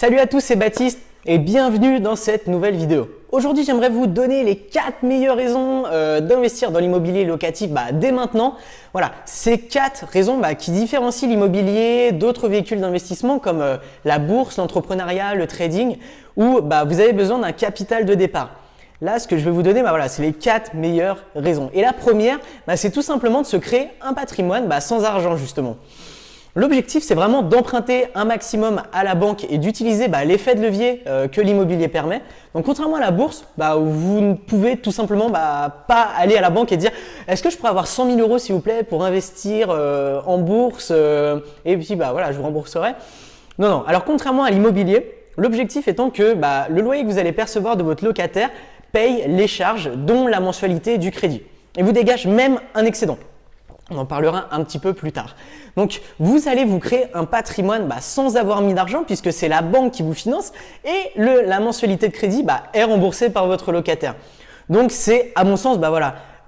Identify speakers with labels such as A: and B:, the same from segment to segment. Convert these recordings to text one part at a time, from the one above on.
A: Salut à tous, c'est Baptiste et bienvenue dans cette nouvelle vidéo. Aujourd'hui, j'aimerais vous donner les 4 meilleures raisons d'investir dans l'immobilier locatif dès maintenant. Voilà, ces 4 raisons qui différencient l'immobilier d'autres véhicules d'investissement comme la bourse, l'entrepreneuriat, le trading, où vous avez besoin d'un capital de départ. Là, ce que je vais vous donner, c'est les 4 meilleures raisons. Et la première, c'est tout simplement de se créer un patrimoine sans argent justement. L'objectif, c'est vraiment d'emprunter un maximum à la banque et d'utiliser l'effet de levier que l'immobilier permet. Donc, contrairement à la bourse, où vous ne pouvez tout simplement pas aller à la banque et dire « Est-ce que je pourrais avoir 100 000 euros s'il vous plaît pour investir en bourse et puis voilà, je vous rembourserai ». Non. Alors, contrairement à l'immobilier, l'objectif étant que le loyer que vous allez percevoir de votre locataire paye les charges, dont la mensualité du crédit et vous dégage même un excédent. On en parlera un petit peu plus tard. Donc, vous allez vous créer un patrimoine sans avoir mis d'argent puisque c'est la banque qui vous finance et la mensualité de crédit est remboursée par votre locataire. Donc, c'est à mon sens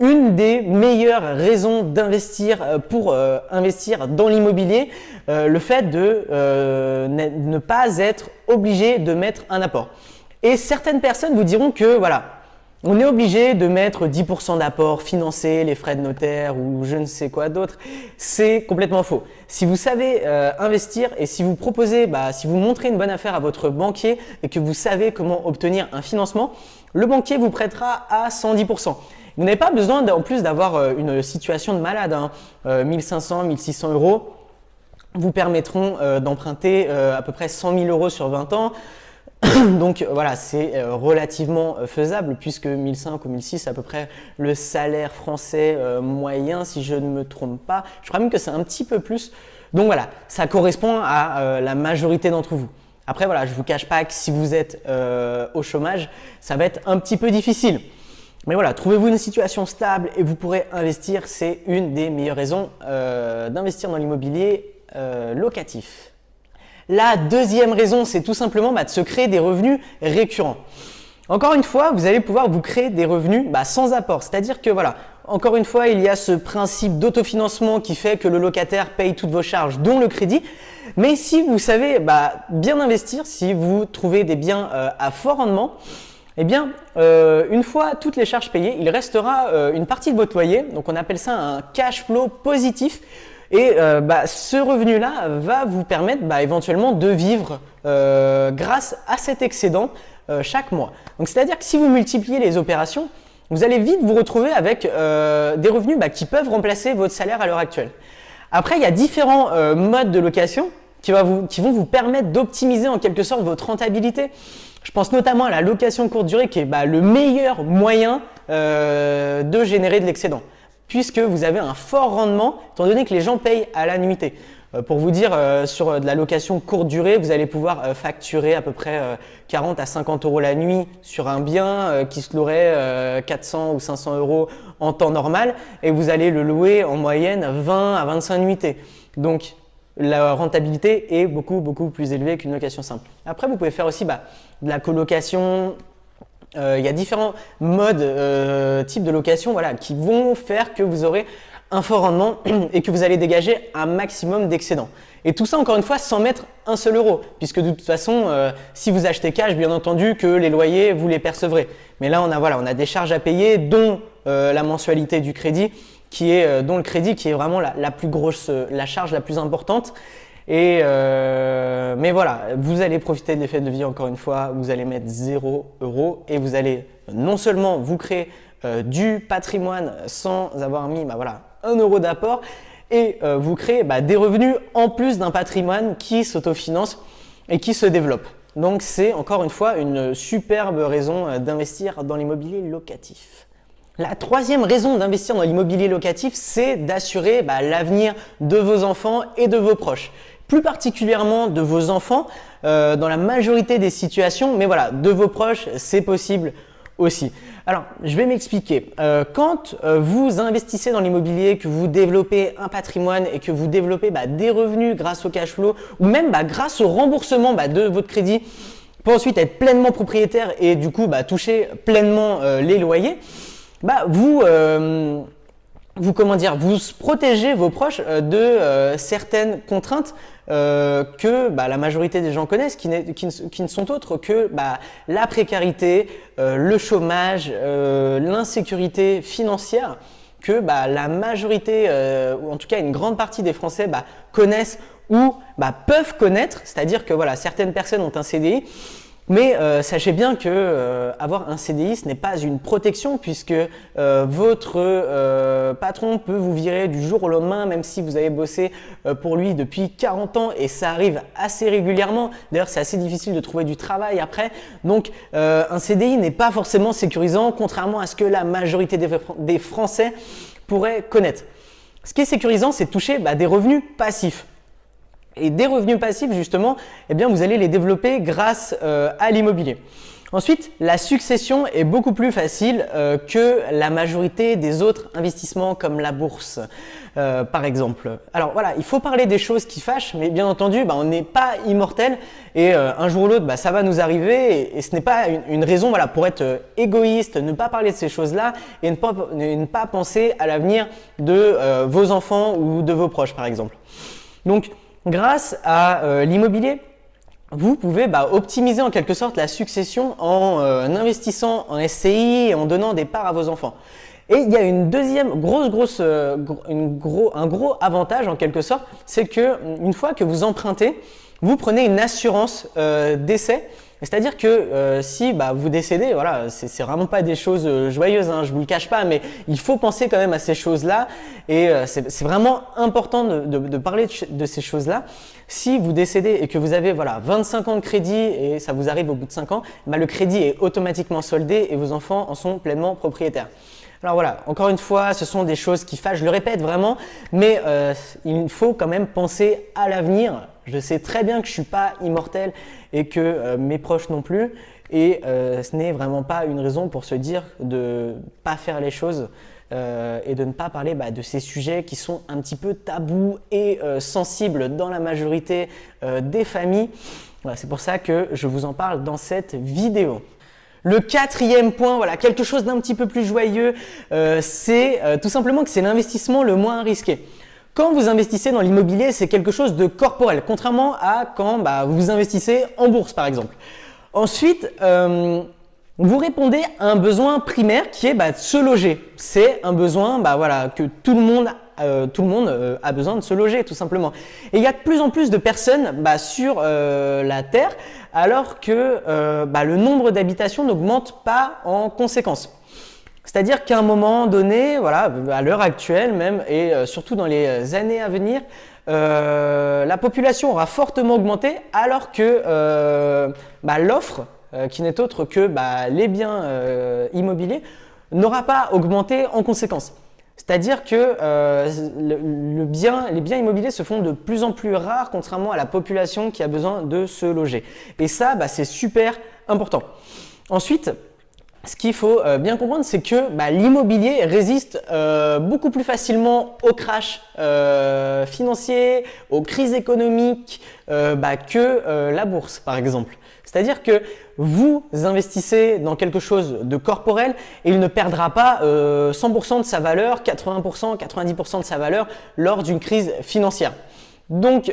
A: une des meilleures raisons d'investir pour investir dans l'immobilier, le fait de ne pas être obligé de mettre un apport. Et certaines personnes vous diront que on est obligé de mettre 10% d'apport, financer les frais de notaire ou je ne sais quoi d'autre. C'est complètement faux. Si vous savez investir et si vous proposez, si vous montrez une bonne affaire à votre banquier et que vous savez comment obtenir un financement, le banquier vous prêtera à 110%. Vous n'avez pas besoin en plus d'avoir une situation de malade. 1500, 1600 euros vous permettront d'emprunter à peu près 100 000 euros sur 20 ans. Donc voilà, c'est relativement faisable puisque 1500 ou 1600 c'est à peu près le salaire français moyen si je ne me trompe pas. Je crois même que c'est un petit peu plus. Donc voilà, ça correspond à la majorité d'entre vous. Après je ne vous cache pas que si vous êtes au chômage, ça va être un petit peu difficile. Mais voilà, trouvez-vous une situation stable et vous pourrez investir. C'est une des meilleures raisons d'investir dans l'immobilier locatif. La deuxième raison, c'est tout simplement de se créer des revenus récurrents. Encore une fois, vous allez pouvoir vous créer des revenus sans apport. C'est-à-dire que encore une fois, il y a ce principe d'autofinancement qui fait que le locataire paye toutes vos charges, dont le crédit. Mais si vous savez bien investir, si vous trouvez des biens à fort rendement, une fois toutes les charges payées, il restera une partie de votre loyer. Donc, on appelle ça un cash flow positif. Et ce revenu-là va vous permettre éventuellement de vivre grâce à cet excédent chaque mois. Donc, c'est-à-dire que si vous multipliez les opérations, vous allez vite vous retrouver avec des revenus qui peuvent remplacer votre salaire à l'heure actuelle. Après, il y a différents modes de location qui vont vous permettre d'optimiser en quelque sorte votre rentabilité. Je pense notamment à la location courte durée qui est le meilleur moyen de générer de l'excédent, puisque vous avez un fort rendement, étant donné que les gens payent à la nuitée. Pour vous dire, sur de la location courte durée, vous allez pouvoir facturer à peu près 40 à 50 euros la nuit sur un bien qui se louerait 400 ou 500 euros en temps normal et vous allez le louer en moyenne 20 à 25 nuitées. Donc, la rentabilité est beaucoup plus élevée qu'une location simple. Après, vous pouvez faire aussi de la colocation. Il y a différents modes, types de location qui vont faire que vous aurez un fort rendement et que vous allez dégager un maximum d'excédent. Et tout ça, encore une fois, sans mettre un seul euro, puisque de toute façon, si vous achetez cash, bien entendu que les loyers, vous les percevrez. Mais là, on a des charges à payer, dont la mensualité du crédit, dont le crédit qui est vraiment la plus grosse, la charge la plus importante. Mais vous allez profiter de l'effet de levier encore une fois, vous allez mettre 0 € et vous allez non seulement vous créer du patrimoine sans avoir mis 1 euro d'apport et vous créer des revenus en plus d'un patrimoine qui s'autofinance et qui se développe. Donc c'est encore une fois une superbe raison d'investir dans l'immobilier locatif. La troisième raison d'investir dans l'immobilier locatif, c'est d'assurer l'avenir de vos enfants et de vos proches. Plus particulièrement de vos enfants, dans la majorité des situations, mais de vos proches, c'est possible aussi. Alors, je vais m'expliquer. Quand vous investissez dans l'immobilier, que vous développez un patrimoine et que vous développez des revenus grâce au cash flow ou même grâce au remboursement de votre crédit pour ensuite être pleinement propriétaire et du coup toucher pleinement les loyers, vous protégez vos proches de certaines contraintes que la majorité des gens connaissent, qui ne sont autres que la précarité, le chômage, l'insécurité financière que la majorité, ou en tout cas une grande partie des Français connaissent ou peuvent connaître, c'est-à-dire que voilà, certaines personnes ont un CDI, mais sachez bien que avoir un CDI, ce n'est pas une protection puisque votre patron peut vous virer du jour au lendemain, même si vous avez bossé pour lui depuis 40 ans et ça arrive assez régulièrement. D'ailleurs, c'est assez difficile de trouver du travail après. Donc, un CDI n'est pas forcément sécurisant, contrairement à ce que la majorité des Français pourraient connaître. Ce qui est sécurisant, c'est de toucher des revenus passifs. Et des revenus passifs, justement, eh bien, vous allez les développer grâce à l'immobilier. Ensuite, la succession est beaucoup plus facile que la majorité des autres investissements comme la bourse, par exemple. Alors voilà, il faut parler des choses qui fâchent, mais bien entendu, on n'est pas immortel et un jour ou l'autre, ça va nous arriver et ce n'est pas une raison pour être égoïste, ne pas parler de ces choses-là et ne pas penser à l'avenir de vos enfants ou de vos proches, par exemple. Donc, grâce à l'immobilier, vous pouvez optimiser en quelque sorte la succession en investissant en SCI et en donnant des parts à vos enfants. Et il y a une deuxième un gros avantage en quelque sorte, c'est que une fois que vous empruntez, vous prenez une assurance décès. C'est-à-dire que si vous décédez, voilà, c'est vraiment pas des choses joyeuses, je vous le cache pas, mais il faut penser quand même à ces choses-là et c'est vraiment important de parler de ces choses-là. Si vous décédez et que vous avez 25 ans de crédit et ça vous arrive au bout de 5 ans, le crédit est automatiquement soldé et vos enfants en sont pleinement propriétaires. Alors voilà, encore une fois, ce sont des choses qui fâchent, je le répète vraiment, mais il faut quand même penser à l'avenir. Je sais très bien que je ne suis pas immortel et que mes proches non plus. Et ce n'est vraiment pas une raison pour se dire de ne pas faire les choses et de ne pas parler de ces sujets qui sont un petit peu tabous et sensibles dans la majorité des familles. Voilà, c'est pour ça que je vous en parle dans cette vidéo. Le quatrième point, quelque chose d'un petit peu plus joyeux, c'est tout simplement que c'est l'investissement le moins risqué. Quand vous investissez dans l'immobilier, c'est quelque chose de corporel, contrairement à quand vous investissez en bourse par exemple. Ensuite, vous répondez à un besoin primaire qui est de se loger. C'est un besoin que tout le monde a besoin de se loger tout simplement. Et il y a de plus en plus de personnes sur la Terre alors que le nombre d'habitations n'augmente pas en conséquence. C'est-à-dire qu'à un moment donné, à l'heure actuelle même et surtout dans les années à venir, la population aura fortement augmenté alors que l'offre, qui n'est autre que les biens immobiliers, n'aura pas augmenté en conséquence. C'est-à-dire que les biens immobiliers se font de plus en plus rares contrairement à la population qui a besoin de se loger. Et ça, c'est super important. Ensuite, ce qu'il faut bien comprendre, c'est que l'immobilier résiste beaucoup plus facilement aux crashs financiers, aux crises économiques que la bourse, par exemple. C'est-à-dire que vous investissez dans quelque chose de corporel et il ne perdra pas 100% de sa valeur, 80%, 90% de sa valeur lors d'une crise financière. Donc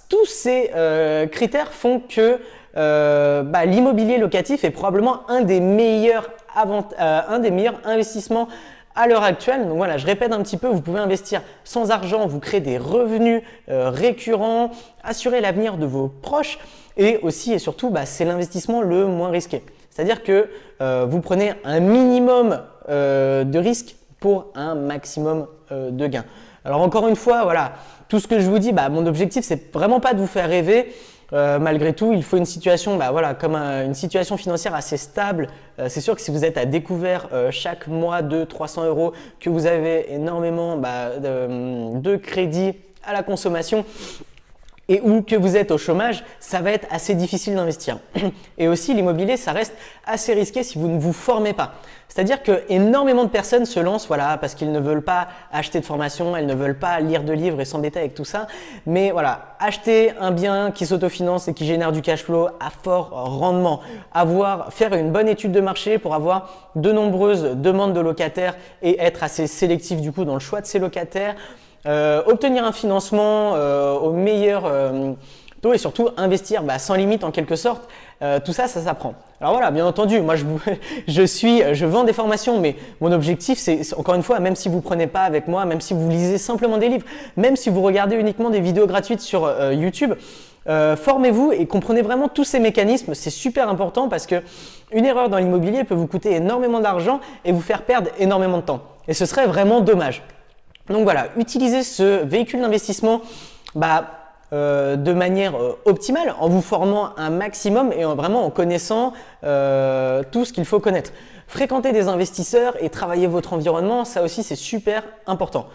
A: tous ces critères font que l'immobilier locatif est probablement un des meilleurs investissements à l'heure actuelle. Donc voilà, je répète un petit peu, vous pouvez investir sans argent, vous créez des revenus récurrents, assurer l'avenir de vos proches et aussi et surtout, c'est l'investissement le moins risqué. C'est-à-dire que vous prenez un minimum de risque pour un maximum de gains. Alors encore une fois, tout ce que je vous dis, mon objectif, c'est vraiment pas de vous faire rêver. Malgré tout, il faut une situation, comme une situation financière assez stable. C'est sûr que si vous êtes à découvert chaque mois de 300 €, que vous avez énormément de crédit à la consommation et ou que vous êtes au chômage, ça va être assez difficile d'investir. Et aussi, l'immobilier, ça reste assez risqué si vous ne vous formez pas. C'est-à-dire que énormément de personnes se lancent voilà, parce qu'ils ne veulent pas acheter de formation, elles ne veulent pas lire de livres et s'embêter avec tout ça. Mais voilà, acheter un bien qui s'autofinance et qui génère du cash flow à fort rendement, faire une bonne étude de marché pour avoir de nombreuses demandes de locataires et être assez sélectif du coup dans le choix de ces locataires, obtenir un financement au meilleur taux et surtout investir sans limite en quelque sorte. Tout ça, ça s'apprend. Alors voilà, bien entendu, moi je vends des formations, mais mon objectif c'est encore une fois, même si vous prenez pas avec moi, même si vous lisez simplement des livres, même si vous regardez uniquement des vidéos gratuites sur YouTube, formez-vous et comprenez vraiment tous ces mécanismes. C'est super important parce que une erreur dans l'immobilier peut vous coûter énormément d'argent et vous faire perdre énormément de temps. Et ce serait vraiment dommage. Donc voilà, utilisez ce véhicule d'investissement de manière optimale en vous formant un maximum et vraiment en connaissant tout ce qu'il faut connaître. Fréquentez des investisseurs et travaillez votre environnement, ça aussi c'est super important.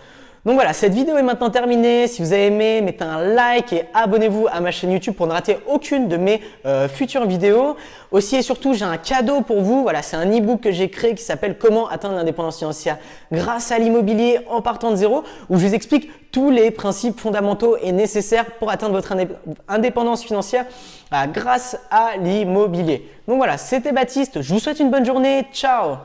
A: Donc voilà, cette vidéo est maintenant terminée. Si vous avez aimé, mettez un like et abonnez-vous à ma chaîne YouTube pour ne rater aucune de mes futures vidéos. Aussi et surtout, j'ai un cadeau pour vous. Voilà, c'est un e-book que j'ai créé qui s'appelle Comment atteindre l'indépendance financière grâce à l'immobilier en partant de zéro, où je vous explique tous les principes fondamentaux et nécessaires pour atteindre votre indépendance financière grâce à l'immobilier. Donc voilà, c'était Baptiste. Je vous souhaite une bonne journée. Ciao!